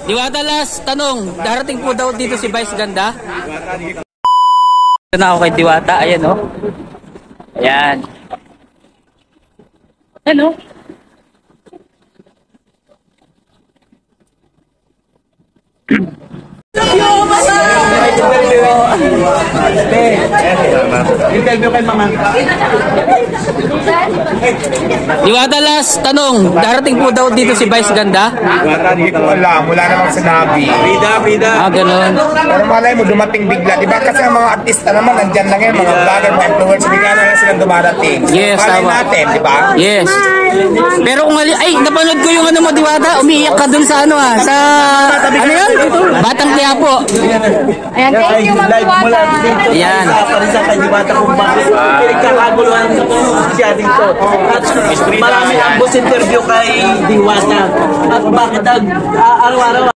Diwata, last tanong. Darating po daw dito si Vice Ganda. Ito na ako kay Diwata. Ayan, oh. Ayan. Ayan, oh. Interview kay Mama. Diwata, last tanong. Darating po daw dito si Vice Ganda. Hindi ko alam, wala namang sinabi. Pida. Ah, ganun. Pero malay mo, dumating bigla. Di ba kasi ang mga artista naman, nandyan lang yan, mga vlogger, mga influencer, bigla na lang silang dumarating. Yes, malay tama. natin, di ba? Yes. Pero kung ay, napanood ko yung ano mo, Diwata. Umiiyak ka dun sa ano sa, ano yun? Batang Quiapo. Ayan, thank you, Ma'am Diwata. Ayan. Para sa kay Diwata kung bakit pinagkakaguluhan siya dito. At maraming ambos interview kay Diwata. At bakit araw-araw